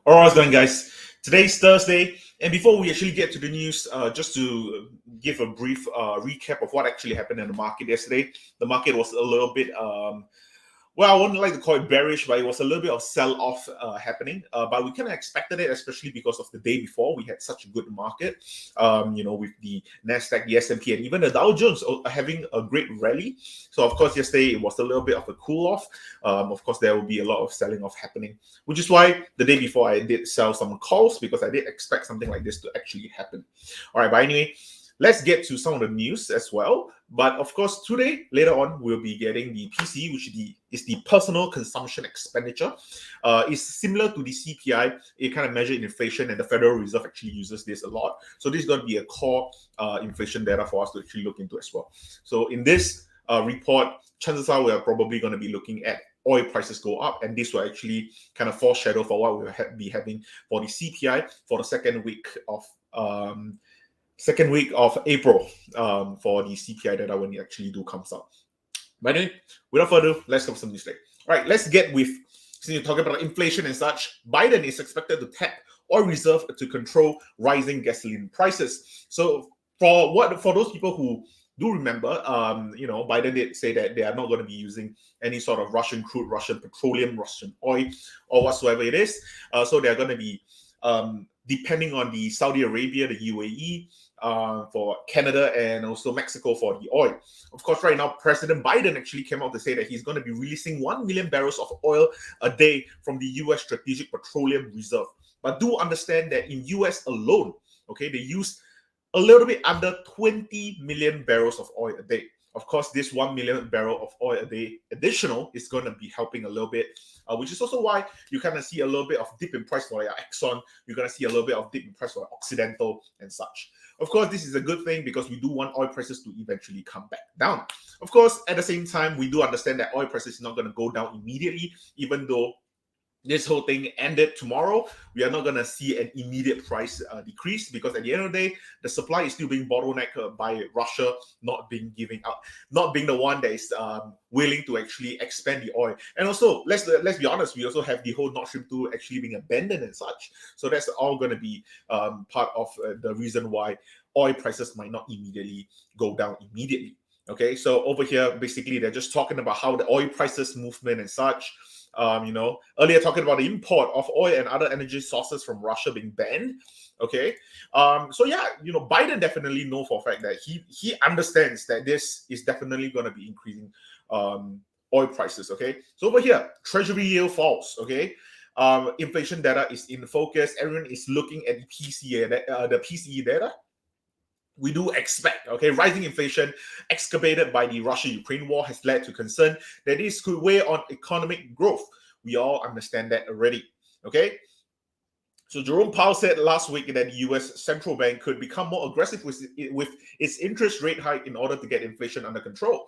All right, then, guys. Today's Thursday, and before we actually get to the news, just to give a brief recap of what actually happened in the market yesterday. The market was a little bit well, I wouldn't like to call it bearish, but it was a little bit of sell-off happening. But we kind of expected it, especially because of the day before. We had such a good market, with the Nasdaq, the S&P, and even the Dow Jones having a great rally. So, of course, yesterday it was a little bit of a cool-off. Of course, there will be a lot of selling off happening, which is why the day before I did sell some calls because I did expect something like this to actually happen. All right, but anyway, let's get to some of the news as well. But of course, today, later on, we'll be getting the PCE, which is the personal consumption expenditure. It's similar to the CPI. It kind of measures inflation, and the Federal Reserve actually uses this a lot. So this is going to be a core inflation data for us to actually look into as well. So in this report, chances are we are probably going to be looking at oil prices go up, and this will actually kind of foreshadow for what we'll be having for the CPI for the second week of April for the CPI data when it actually comes out. But anyway, without further ado, let's have some news today. All right, let's get with, since you're talking about inflation and such, Biden is expected to tap oil reserve to control rising gasoline prices. So for those people who do remember, Biden did say that they are not going to be using any sort of Russian crude, Russian petroleum, Russian oil, or whatsoever it is. So they are going to be depending on the Saudi Arabia, the UAE, for Canada, and also Mexico for the oil. Of course, right now, President Biden actually came out to say that he's going to be releasing 1 million barrels of oil a day from the U.S. Strategic Petroleum Reserve. But do understand that in U.S. alone, okay, they use a little bit under 20 million barrels of oil a day. Of course, this 1 million barrel of oil a day additional is going to be helping a little bit, which is also why you kind of see a little bit of dip in price for Exxon. You're going to see a little bit of dip in price for Occidental and such. Of course, this is a good thing because we do want oil prices to eventually come back down. Of course, at the same time, we do understand that oil prices are not going to go down immediately, even though this whole thing ended tomorrow. We are not going to see an immediate price decrease because at the end of the day, the supply is still being bottlenecked by Russia not being the one that is willing to actually expand the oil. And also, let's be honest, we also have the whole Nord Stream 2 actually being abandoned and such. So that's all going to be part of the reason why oil prices might not immediately go down immediately. Okay, so over here, basically, they're just talking about how the oil prices movement and such. Earlier talking about the import of oil and other energy sources from Russia being banned. Okay. Biden definitely knows for a fact that he understands that this is definitely going to be increasing oil prices. Okay. So over here, Treasury yield falls. Okay. Inflation data is in focus. Everyone is looking at the PCE data. We do expect, rising inflation exacerbated by the Russia-Ukraine war has led to concern that this could weigh on economic growth. We all understand that already, okay? So Jerome Powell said last week that the U.S. central bank could become more aggressive with its interest rate hike in order to get inflation under control.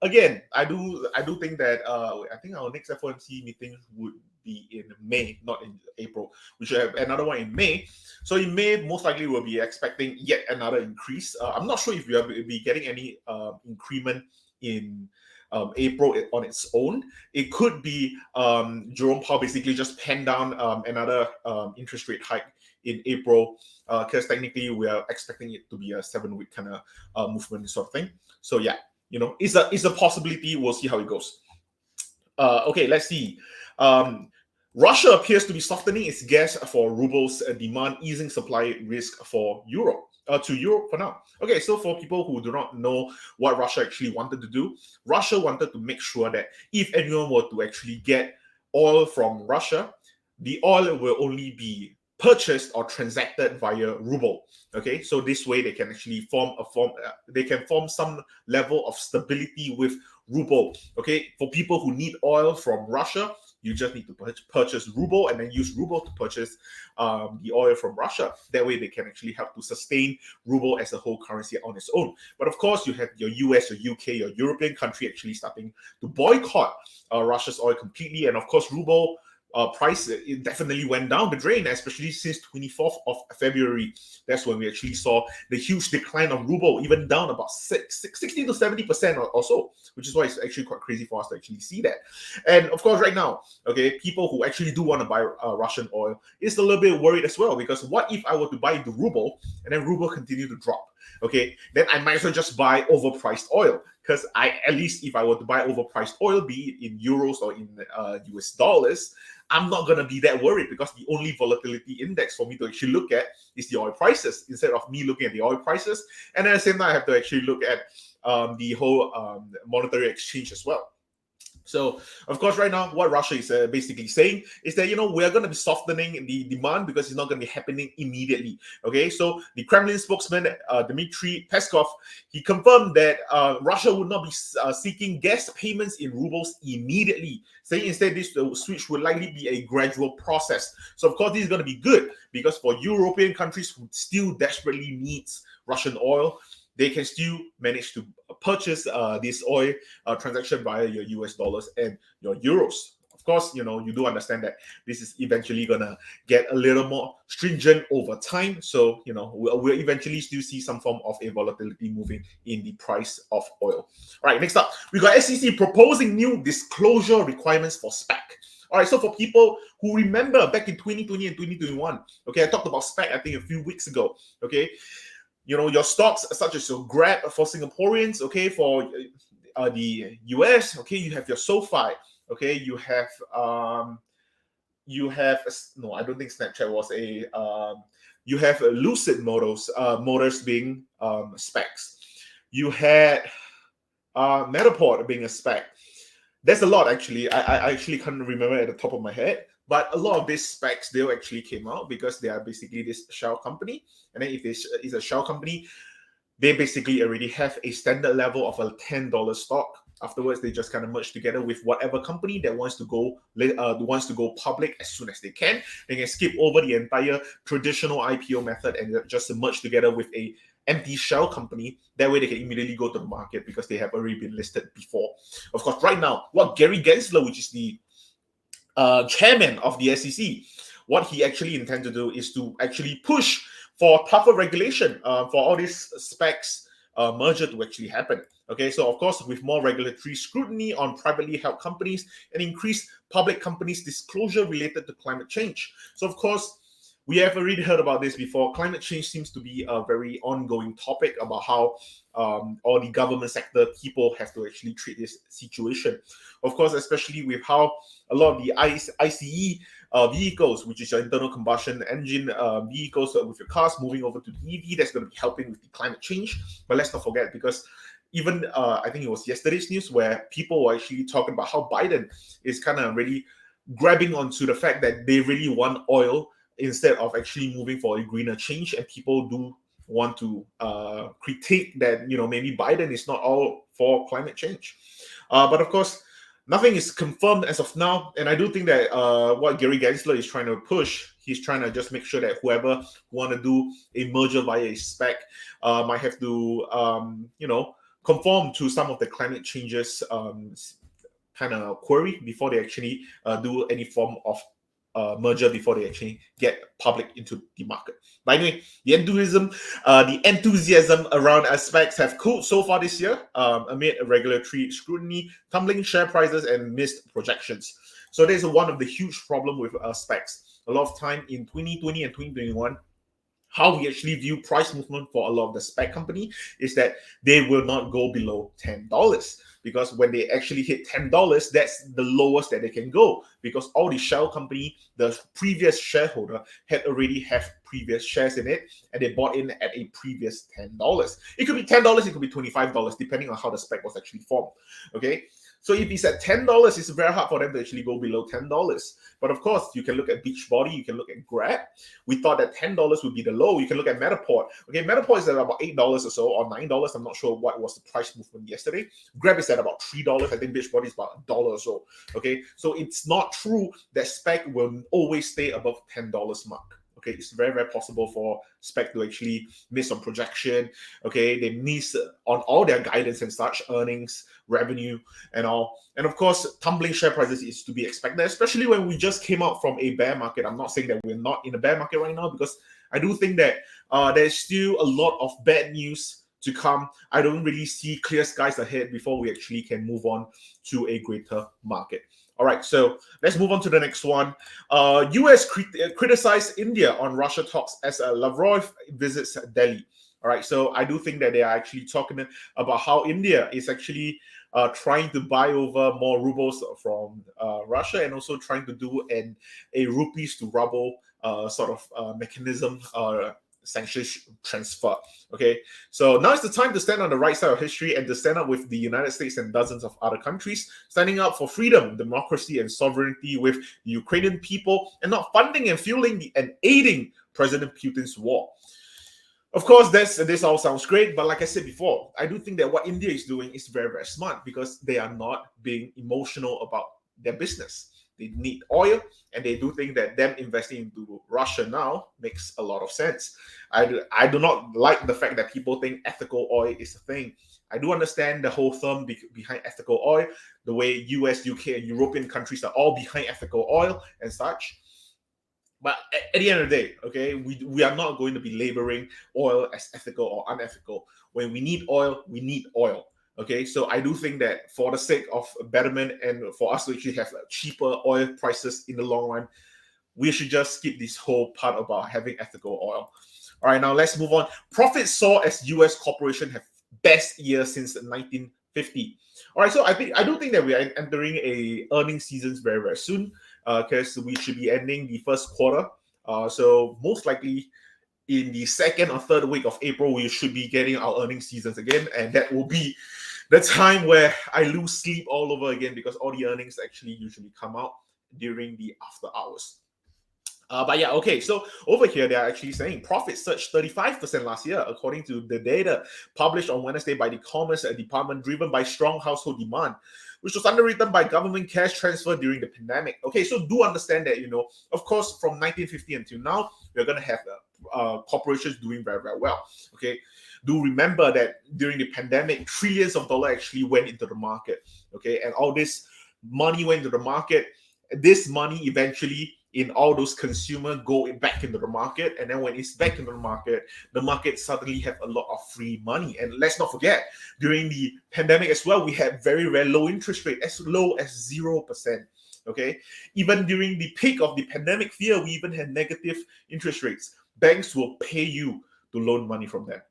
Again, I do think that I think our next FOMC meeting would be in May, not in April. We should have another one in May. So in May, most likely we'll be expecting yet another increase. I'm not sure if we will be getting any increment in April on its own. It could be Jerome Powell basically just penned down another interest rate hike in April, because technically we are expecting it to be a 7-week kind of movement sort of thing. So yeah, it's a possibility. We'll see how it goes. Okay, let's see. Russia appears to be softening its gas for rubles demand, easing supply risk for Europe. To Europe for now. Okay, so for people who do not know what Russia actually wanted to do, Russia wanted to make sure that if anyone were to actually get oil from Russia, the oil will only be purchased or transacted via ruble. Okay, so this way they can actually form some level of stability with ruble. Okay, for people who need oil from Russia, you just need to purchase ruble and then use ruble to purchase the oil from Russia. That way they can actually help to sustain ruble as a whole currency on its own. But of course, you have your US, your UK, your European country actually starting to boycott Russia's oil completely. And of course, ruble price, it definitely went down the drain, especially since 24th of February. That's when we actually saw the huge decline of ruble, even down about 60 to 70% or so, which is why it's actually quite crazy for us to actually see that. And of course, right now, okay, people who actually do want to buy Russian oil is a little bit worried as well, because what if I were to buy the ruble and then ruble continue to drop? Okay, then I might as well just buy overpriced oil, because at least if I were to buy overpriced oil, be it in euros or in US dollars, I'm not going to be that worried, because the only volatility index for me to actually look at is the oil prices, instead of me looking at the oil prices. And at the same time, I have to actually look at the whole monetary exchange as well. So, of course, right now, what Russia is basically saying is that, we're going to be softening the demand because it's not going to be happening immediately. Okay, so the Kremlin spokesman, Dmitry Peskov, he confirmed that Russia would not be seeking gas payments in rubles immediately, saying instead this switch will likely be a gradual process. So, of course, this is going to be good, because for European countries who still desperately needs Russian oil, they can still manage to purchase this oil transaction via your US dollars and your euros. Of course, you do understand that this is eventually going to get a little more stringent over time. So, we'll eventually still see some form of a volatility moving in the price of oil. All right, next up, we got SEC proposing new disclosure requirements for SPAC. All right, so for people who remember back in 2020 and 2021, okay, I talked about SPAC, I think, a few weeks ago, okay? Your stocks such as your Grab for Singaporeans, okay, for the US, okay, you have your SoFi, okay, you have no, I don't think Snapchat was a you have Lucid Motors being SPACs. You had Metaport being a SPAC. There's a lot, actually. I actually can't remember at the top of my head. But a lot of these SPACs, they actually came out because they are basically this shell company. And then if this is a shell company, they basically already have a standard level of a $10 stock. Afterwards, they just kind of merge together with whatever company that wants to go public as soon as they can. They can skip over the entire traditional IPO method and just merge together with a empty shell company. That way they can immediately go to the market because they have already been listed before. Of course, right now, what Gary Gensler, which is the chairman of the SEC, what he actually intends to do is to actually push for tougher regulation for all these SPACs merger to actually happen. Okay, so of course, with more regulatory scrutiny on privately held companies and increased public companies' disclosure related to climate change. So of course, we have already heard about this before. Climate change seems to be a very ongoing topic about how all the government sector people have to actually treat this situation. Of course, especially with how a lot of the ICE vehicles, which is your internal combustion engine vehicles with your cars moving over to the EV, that's going to be helping with the climate change. But let's not forget, because even I think it was yesterday's news where people were actually talking about how Biden is kind of really grabbing onto the fact that they really want oil instead of actually moving for a greener change. And people do want to critique that, maybe Biden is not all for climate change. But of course, nothing is confirmed as of now. And I do think that what Gary Gensler is trying to push, he's trying to just make sure that whoever want to do a merger via a SPAC might have to, conform to some of the climate changes kind of query before they actually do any form of merger, before they actually get public into the market. But anyway, the enthusiasm around SPACs have cooled so far this year amid regulatory scrutiny, tumbling share prices, and missed projections. So there's one of the huge problem with SPACs. A lot of time in 2020 and 2021, how we actually view price movement for a lot of the SPAC company is that they will not go below $10. Because when they actually hit $10, that's the lowest that they can go. Because all the shell company, the previous shareholder, had already have previous shares in it, and they bought in at a previous $10. It could be $10, it could be $25, depending on how the SPAC was actually formed. Okay. So if it's at $10, it's very hard for them to actually go below $10. But of course, you can look at Beachbody, you can look at Grab. We thought that $10 would be the low. You can look at Metaport. Okay, Metaport is at about $8 or so, or $9. I'm not sure what was the price movement yesterday. Grab is at about $3. I think Beachbody is about $1 or so. Okay, so it's not true that SPAC will always stay above $10 mark. Okay, it's very, very possible for spec to actually miss on projection. Okay, they miss on all their guidance and such, earnings, revenue, and all. And of course, tumbling share prices is to be expected, especially when we just came out from a bear market. I'm not saying that we're not in a bear market right now, because I do think that there's still a lot of bad news to come. I don't really see clear skies ahead before we actually can move on to a greater market. All right, so let's move on to the next one. US criticized India on Russia talks as Lavrov visits Delhi. All right, so I do think that they are actually talking about how India is actually trying to buy over more rubles from Russia, and also trying to do a rupees to ruble sort of mechanism, sanctions transfer. Okay, so now is the time to stand on the right side of history and to stand up with the United States and dozens of other countries, standing up for freedom, democracy, and sovereignty with the Ukrainian people, and not funding and fueling and aiding President Putin's war. Of course, this all sounds great, but like I said before, I do think that what India is doing is very, very smart, because they are not being emotional about their business. They need oil, and they do think that them investing into Russia now makes a lot of sense. I do not like the fact that people think ethical oil is a thing. I do understand the whole thumb behind ethical oil, the way US, UK, and European countries are all behind ethical oil and such. But at the end of the day, okay, we are not going to be labeling oil as ethical or unethical. When we need oil, we need oil. Okay, so I do think that for the sake of betterment and for us to actually have cheaper oil prices in the long run, we should just skip this whole part about having ethical oil. All right, now let's move on. Profits saw as US corporation have best year since 1950. All right, so I do think that we are entering a earnings seasons very, very soon, because we should be ending the first quarter. So most likely in the second or third week of April, we should be getting our earnings seasons again, and that will be the time where I lose sleep all over again, because all the earnings actually usually come out during the after hours. But yeah, okay, so over here, they're actually saying profits surged 35% last year, according to the data published on Wednesday by the Commerce Department, driven by strong household demand, which was underwritten by government cash transfer during the pandemic. Okay, so do understand that, of course, from 1950 until now, we're going to have corporations doing very, very well. Okay, do remember that during the pandemic, trillions of dollars actually went into the market. Okay, and all this money went into the market. This money eventually, in all those consumers, go back into the market, and then when it's back into the market suddenly have a lot of free money. And let's not forget, during the pandemic as well, we had very, very low interest rate, as low as 0%. Okay, even during the peak of the pandemic fear, we even had negative interest rates. Banks will pay you to loan money from them.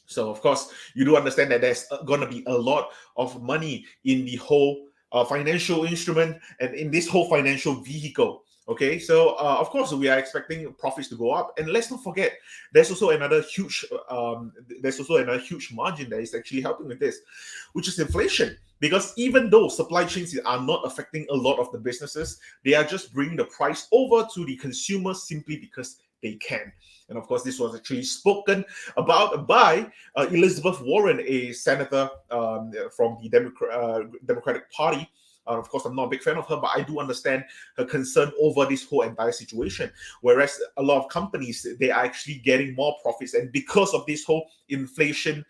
So of course, you do understand that there's going to be a lot of money in the whole financial instrument and in this whole financial vehicle. Okay, so of course we are expecting profits to go up, and let's not forget there's also another huge margin that is actually helping with this, which is inflation. Because even though supply chains are not affecting a lot of the businesses, they are just bringing the price over to the consumer simply because they can. And of course, this was actually spoken about by Elizabeth Warren, a senator from the Democratic Party. Of course, I'm not a big fan of her, but I do understand her concern over this whole entire situation. Whereas a lot of companies, they are actually getting more profits. And because of this whole inflation,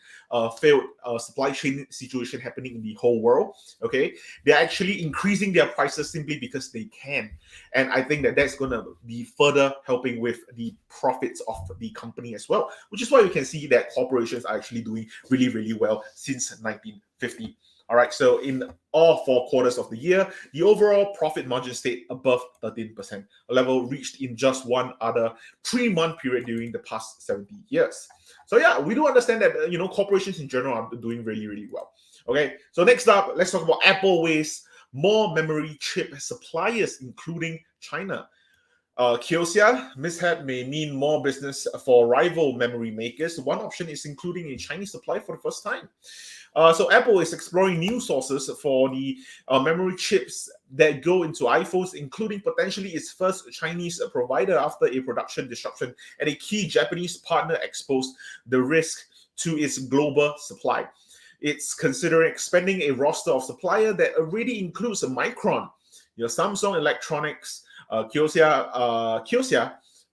failed supply chain situation happening in the whole world, okay, they're actually increasing their prices simply because they can. And I think that that's going to be further helping with the profits of the company as well, which is why you can see that corporations are actually doing really, really well since 1950. All right, so in all 4 quarters of the year, the overall profit margin stayed above 13%, a level reached in just one other 3-month period during the past 70 years. So yeah, we do understand that, corporations in general are doing really, really well. Okay, so next up, let's talk about Apple weighs more memory chip suppliers, including China. Kioxia mishap may mean more business for rival memory makers. One option is including a Chinese supply for the first time. So Apple is exploring new sources for the memory chips that go into iPhones, including potentially its first Chinese provider after a production disruption and a key Japanese partner exposed the risk to its global supply. It's considering expanding a roster of suppliers that already includes a Micron, Samsung Electronics, Kioxia,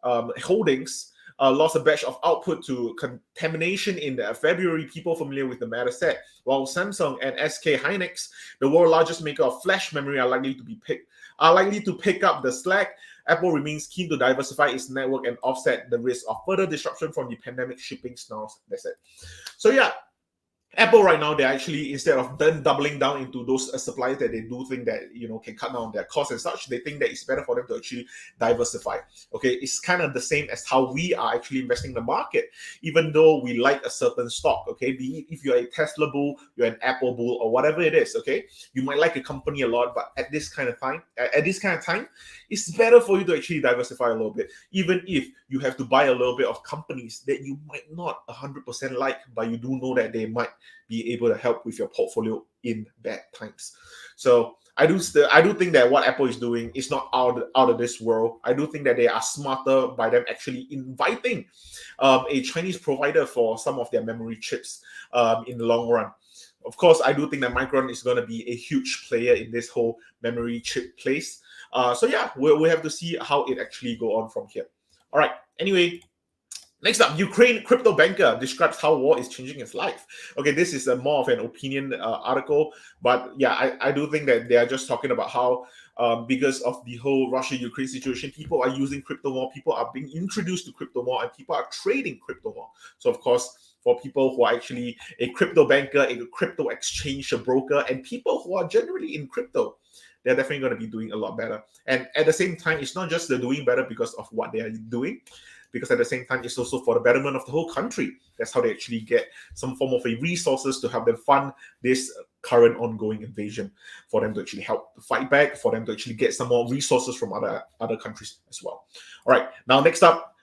holdings lost a batch of output to contamination in February. People familiar with the matter said, while Samsung and SK Hynix, the world's largest maker of flash memory, are likely to pick up the slack. Apple remains keen to diversify its network and offset the risk of further disruption from the pandemic shipping snarls. That's it. So yeah, Apple right now, they're actually, instead of then doubling down into those suppliers that they do think that, can cut down on their costs and such, they think that it's better for them to actually diversify. Okay, it's kind of the same as how we are actually investing in the market, even though we like a certain stock. Okay, be it if you're a Tesla bull, you're an Apple bull, or whatever it is. Okay, you might like a company a lot, but at this kind of time, it's better for you to actually diversify a little bit, even if you have to buy a little bit of companies that you might not 100% like, but you do know that they might be able to help with your portfolio in bad times. So I do think that what Apple is doing is not out of this world. I do think that they are smarter by them actually inviting a Chinese provider for some of their memory chips in the long run. Of course, I do think that Micron is going to be a huge player in this whole memory chip place. So yeah, we have to see how it actually go on from here. All right. Anyway, next up, Ukraine crypto banker describes how war is changing his life. Okay, this is more of an opinion article, but yeah, I do think that they are just talking about how because of the whole Russia-Ukraine situation, people are using crypto more, people are being introduced to crypto more, and people are trading crypto more. So of course, for people who are actually a crypto banker, a crypto exchange, a broker, and people who are generally in crypto, they're definitely going to be doing a lot better. And at the same time, it's not just they're doing better because of what they are doing, because at the same time, it's also for the betterment of the whole country. That's how they actually get some form of a resources to help them fund this current ongoing invasion, for them to actually help to fight back, for them to actually get some more resources from other countries as well. All right, now next up,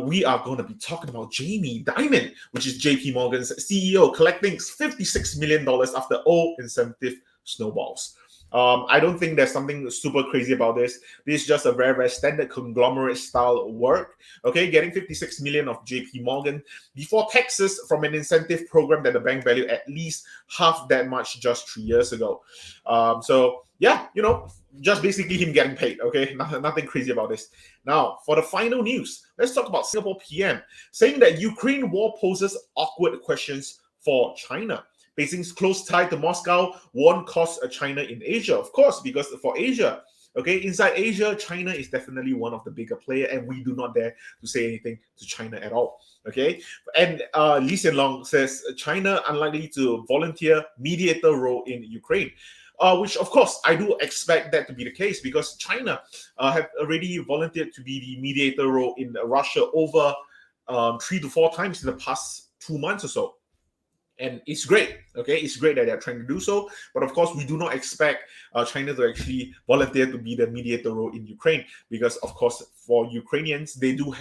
we are going to be talking about Jamie Dimon, which is JP Morgan's CEO, collecting $56 million after all incentive snowballs. I don't think there's something super crazy about this. This is just a very, very standard conglomerate style work. Okay, getting 56 million of JP Morgan before taxes from an incentive program that the bank valued at least half that much just 3 years ago. So yeah, just basically him getting paid. Okay, nothing crazy about this. Now, for the final news, let's talk about Singapore PM saying that Ukraine war poses awkward questions for China. Beijing's close tie to Moscow won't cost China in Asia, of course, because for Asia, okay, inside Asia, China is definitely one of the bigger players, and we do not dare to say anything to China at all. Okay, and Lee Hsien Loong says China unlikely to volunteer mediator role in Ukraine. Which, of course, I do expect that to be the case, because China have already volunteered to be the mediator role in Russia over 3 to 4 times in the past 2 months or so. And it's great, okay? It's great that they're trying to do so. But of course, we do not expect China to actually volunteer to be the mediator role in Ukraine, because, of course, for Ukrainians, they do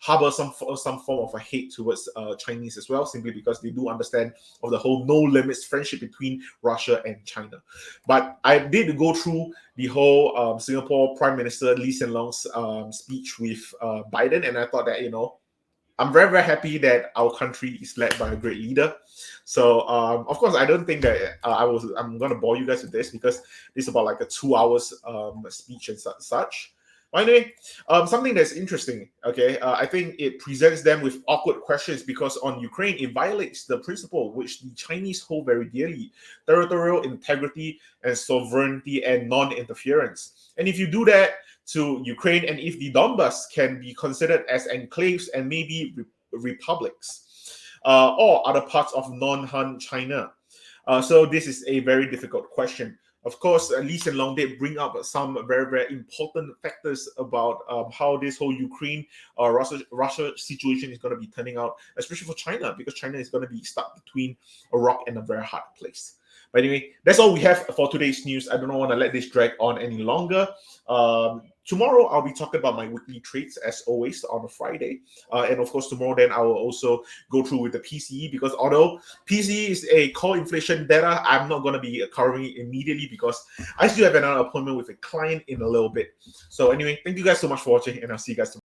harbor some form of a hate towards Chinese as well, simply because they do understand of the whole no limits friendship between Russia and China. But I did go through the whole Singapore Prime Minister Lee Hsien Loong's speech with Biden, and I thought that, I'm very, very happy that our country is led by a great leader. So, of course, I don't think that I'm going to bore you guys with this, because this is about like a 2 hours speech and such. But anyway, something that's interesting, okay, I think it presents them with awkward questions, because on Ukraine, it violates the principle which the Chinese hold very dearly: territorial integrity and sovereignty and non-interference. And if you do that to Ukraine, and if the Donbas can be considered as enclaves and maybe republics, or other parts of non-Han China. So this is a very difficult question. Of course, Lee Hsien Loong did bring up some very, very important factors about how this whole Ukraine Russia situation is going to be turning out, especially for China, because China is going to be stuck between a rock and a very hard place. But anyway, that's all we have for today's news. I don't want to let this drag on any longer. Tomorrow, I'll be talking about my weekly trades, as always, on a Friday. And of course, tomorrow, then I will also go through with the PCE, because although PCE is a core inflation data, I'm not going to be covering it immediately, because I still have another appointment with a client in a little bit. So anyway, thank you guys so much for watching, and I'll see you guys tomorrow.